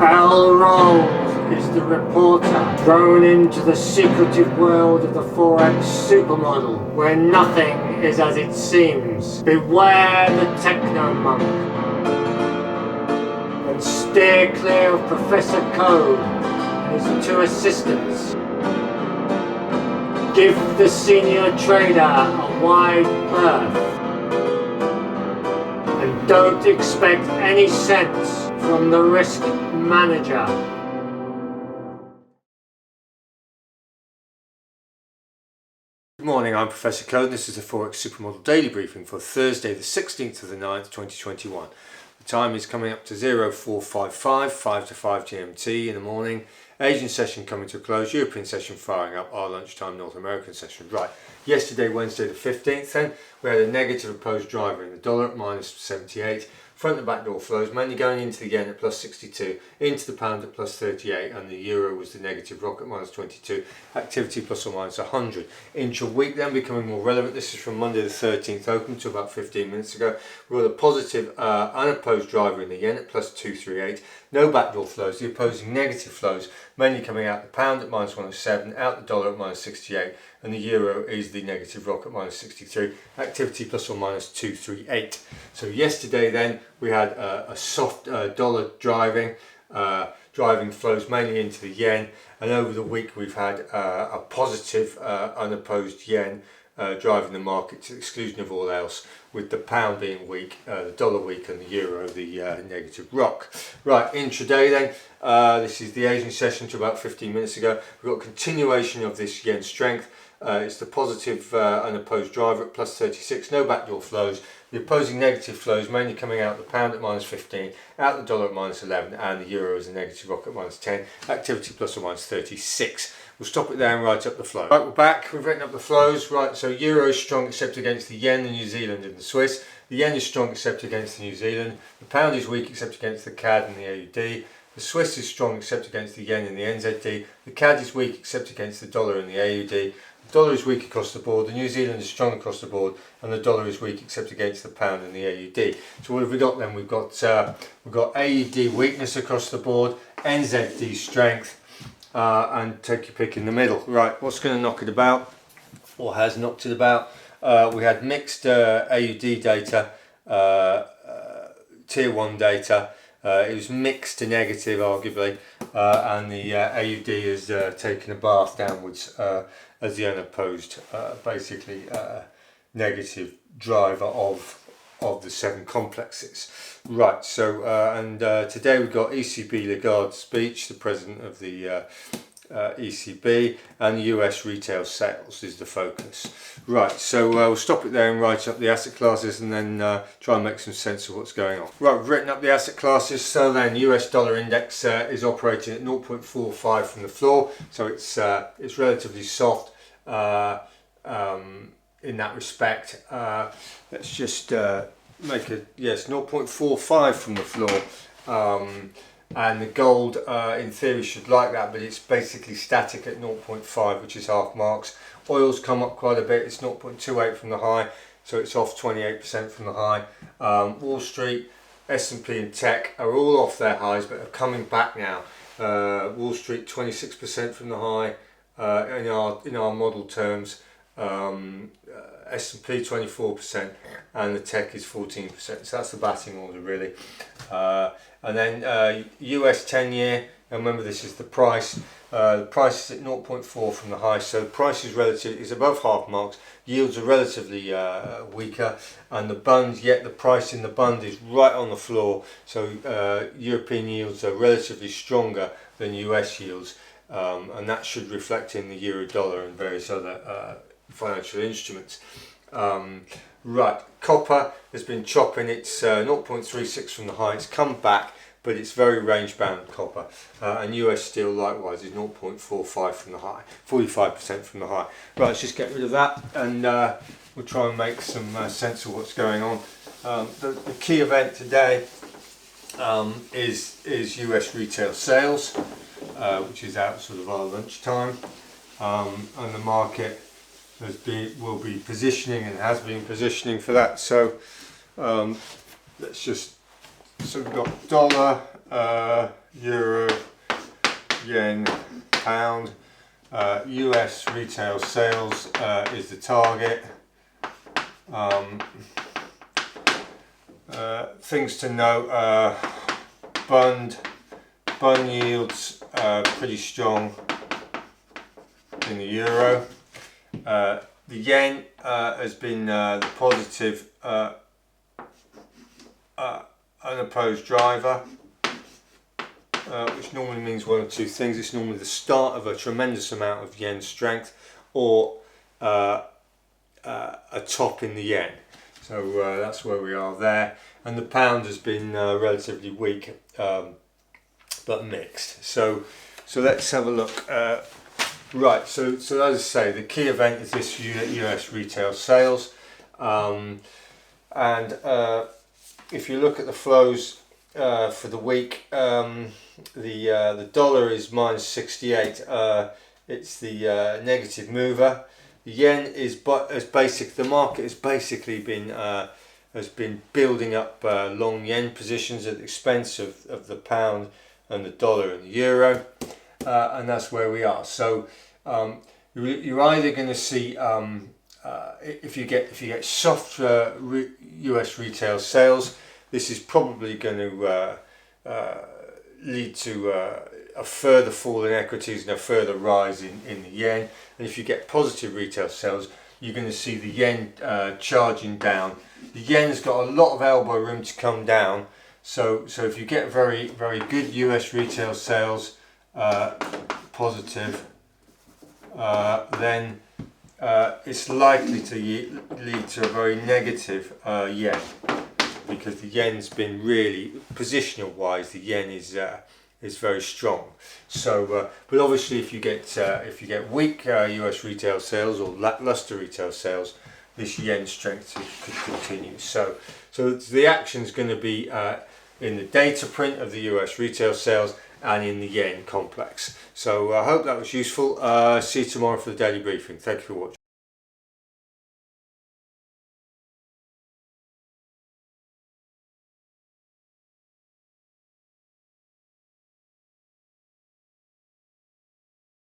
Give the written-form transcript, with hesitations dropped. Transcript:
Bell rolls is the reporter thrown into the secretive world of the Forex Super Model, where nothing is as it seems. Beware the techno monk, and steer clear of Professor Code and his two assistants. Give the senior trader a wide berth, and don't expect any sense from the risk manager. Good morning, I'm Professor Code and this is the Forex Super Model Daily Briefing for Thursday the 16th of the 9th 2021. The time is coming up to 0455, 5 to 5 GMT in the morning. Asian session coming to a close, European session firing up, our lunchtime North American session. Right, yesterday, Wednesday the 15th then, we had a negative opposed driver in the dollar at minus 78. Front and back door flows mainly going into the yen at plus 62, into the pound at plus 38, and the euro was the negative rock at minus 22, activity plus or minus 100. Intra-week then becoming more relevant. This is from Monday the 13th open to about 15 minutes ago. We got a positive unopposed driver in the yen at plus 238, no backdoor flows, the opposing negative flows mainly coming out the pound at minus 107, out the dollar at minus 68, and the euro is the negative rock at minus 63, activity plus or minus 238. So yesterday then we had a soft dollar driving flows mainly into the yen, and over the week we've had a positive unopposed yen driving the market to the exclusion of all else, with the pound being weak, the dollar weak, and the euro the negative rock. Right, intraday then, this is the Asian session to about 15 minutes ago. We've got continuation of this yen strength. It's the positive unopposed driver at plus 36, no backdoor flows. The opposing negative flows mainly coming out the pound at minus 15, out the dollar at minus 11, and the euro is a negative rock at minus 10, activity plus or minus 36. We'll stop it there and write up the flow. Right, we're back, we've written up the flows. Right, so euro is strong except against the yen, the New Zealand and the Swiss. The yen is strong except against the New Zealand. The pound is weak except against the CAD and the AUD. The Swiss is strong except against the yen and the NZD. The CAD is weak except against the dollar and the AUD. The dollar is weak across the board, the New Zealand is strong across the board, and the dollar is weak except against the pound and the AUD. So what have we got then? We've got AUD weakness across the board, NZD strength, and take your pick in the middle. Right, what's going to knock it about, or has knocked it about? We had mixed AUD data, tier 1 data. It was mixed to negative arguably, and the AUD has taken a bath downwards as the unopposed basically negative driver of the 7 complexes. Right, so today we've got ECB Lagarde's speech, the president of the ECB, and US retail sales is the focus. Right, so we'll stop it there and write up the asset classes, and then try and make some sense of what's going on. Right, we've written up the asset classes. So then US dollar index is operating at 0.45 from the floor, so it's relatively soft in that respect. Let's just make a, yes, 0.45 from the floor. And the gold in theory should like that, but it's basically static at 0.5, which is half marks. Oil's come up quite a bit, it's 0.28 from the high, so it's off 28% from the high. Wall Street, S&P and tech are all off their highs but are coming back now. Wall Street 26% from the high in our model terms. S&P 24%, and the tech is 14%. So that's the batting order really. And then US 10-year, remember this is the price. The price is at 0.4 from the high, so the price is above half marks. Yields are relatively weaker, and the bund, yet the price in the bund is right on the floor. So European yields are relatively stronger than US yields, and that should reflect in the euro dollar and various other financial instruments. Right, copper has been chopping. It's 0.36 from the high. It's come back, but it's very range bound copper. And US steel likewise is 0.45 from the high, 45% from the high. Right, let's just get rid of that, and we'll try and make some sense of what's going on. The key event today is US retail sales, which is out sort of our lunchtime, and the market will be positioning and has been positioning for that. So let's just So we've got dollar, euro, yen, pound. US retail sales is the target. Things to note: bund yields pretty strong in the euro. The yen has been the positive unopposed driver, which normally means one of two things. It's normally the start of a tremendous amount of yen strength, or a top in the yen. So that's where we are there. And the pound has been relatively weak, but mixed. So let's have a look. Right, so as I say, the key event is this US retail sales, and if you look at the flows for the week, the dollar is minus 68. It's the negative mover. The yen the market has basically been building up long yen positions at the expense of the pound and the dollar and the euro. And that's where we are. So you're either going to see if you get soft US retail sales, this is probably going to lead to a further fall in equities and a further rise in the yen. And if you get positive retail sales, you're going to see the yen charging down. The yen's got a lot of elbow room to come down. So if you get very good US retail sales, positive, then it's likely to lead to a very negative yen, because the yen's been really, positional wise, the yen is very strong. So but obviously if you get weak US retail sales or lackluster retail sales, this yen strength could continue. So the action's going to be in the data print of the US retail sales and in the yen complex. So I hope that was useful. See you tomorrow for the daily briefing. Thank you for watching.